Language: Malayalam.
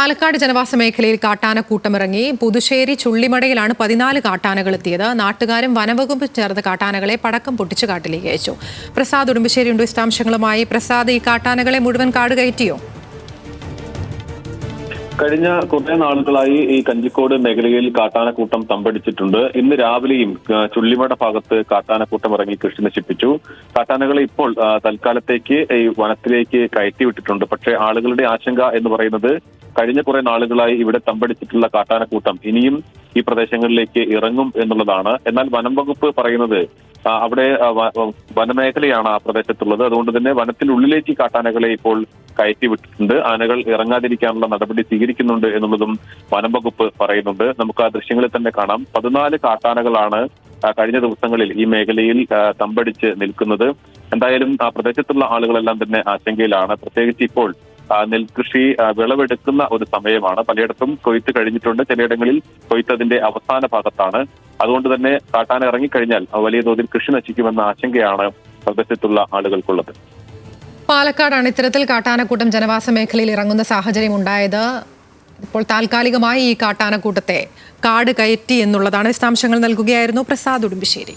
പാലക്കാട് ജനവാസ മേഖലയിൽ കാട്ടാനക്കൂട്ടമിറങ്ങി. പുതുശ്ശേരി ചുള്ളിമടയിലാണ് 14 കാട്ടാനകൾ എത്തിയത്. നാട്ടുകാരും വനവകുപ്പ് ചേർന്ന് കാട്ടാനകളെ പടക്കം പൊട്ടിച്ച് കാട്ടിലേക്ക് അയച്ചു. പ്രസാദ് ഉടുമ്പശ്ശേരിയുണ്ട് വിശദാംശങ്ങളുമായി. പ്രസാദ്, ഈ കാട്ടാനകളെ മുഴുവൻ കാട് കയറ്റിയോ? കഴിഞ്ഞ കുറെ നാളുകളായി ഈ കഞ്ചിക്കോട് മേഖലയിൽ കാട്ടാനക്കൂട്ടം തമ്പടിച്ചിട്ടുണ്ട്. ഇന്ന് രാവിലെയും ചുള്ളിമട ഭാഗത്ത് കാട്ടാനക്കൂട്ടം ഇറങ്ങി കൃഷി നശിപ്പിച്ചു. കാട്ടാനകളെ ഇപ്പോൾ തൽക്കാലത്തേക്ക് ഈ വനത്തിലേക്ക് കയറ്റിവിട്ടിട്ടുണ്ട്. പക്ഷേ ആളുകളുടെ ആശങ്ക എന്ന് പറയുന്നത് കഴിഞ്ഞ കുറെ നാളുകളായി ഇവിടെ തമ്പടിച്ചിട്ടുള്ള കാട്ടാനക്കൂട്ടം ഇനിയും ഈ പ്രദേശങ്ങളിലേക്ക് ഇറങ്ങും എന്നുള്ളതാണ്. എന്നാൽ വനം വകുപ്പ് പറയുന്നത് അവിടെ വനമേഖലയാണ് ആ പ്രദേശത്തുള്ളത്. അതുകൊണ്ട് തന്നെ വനത്തിനുള്ളിലേക്ക് കാട്ടാനകളെ ഇപ്പോൾ കയറ്റിവിട്ടിട്ടുണ്ട്. ആനകൾ ഇറങ്ങാതിരിക്കാനുള്ള നടപടി സ്വീകരിക്കുന്നുണ്ട് എന്നുള്ളതും വനം വകുപ്പ് പറയുന്നുണ്ട്. നമുക്ക് ആ ദൃശ്യങ്ങളിൽ തന്നെ കാണാം. 14 കാട്ടാനകളാണ് കഴിഞ്ഞ ദിവസങ്ങളിൽ ഈ മേഖലയിൽ തമ്പടിച്ച് നിൽക്കുന്നത്. എന്തായാലും ആ പ്രദേശത്തുള്ള ആളുകളെല്ലാം തന്നെ ആശങ്കയിലാണ്. പ്രത്യേകിച്ച് ഇപ്പോൾ നെൽകൃഷി വിളവെടുക്കുന്ന ഒരു സമയമാണ്. പലയിടത്തും കൊയ്ത്ത് കഴിഞ്ഞിട്ടുണ്ട്, ചിലയിടങ്ങളിൽ കൊയ്ത്ത് അതിന്റെ അവസാന ഭാഗത്താണ്. അതുകൊണ്ട് തന്നെ കാട്ടാന ഇറങ്ങിക്കഴിഞ്ഞാൽ വലിയ തോതിൽ കൃഷി നശിക്കുമെന്ന ആശങ്കയാണ് പ്രദേശത്തുള്ള ആളുകൾക്കുള്ളത്. പാലക്കാടാണ് ഇത്തരത്തിൽ കാട്ടാനക്കൂട്ടം ജനവാസ മേഖലയിൽ ഇറങ്ങുന്ന സാഹചര്യം ഉണ്ടായത്. ഇപ്പോൾ താൽക്കാലികമായി ഈ കാട്ടാനക്കൂട്ടത്തെ കാട് കയറ്റി എന്നുള്ളതാണ്. വിശദാംശങ്ങൾ നൽകുകയായിരുന്നു പ്രസാദ് ഉടുമ്പശ്ശേരി.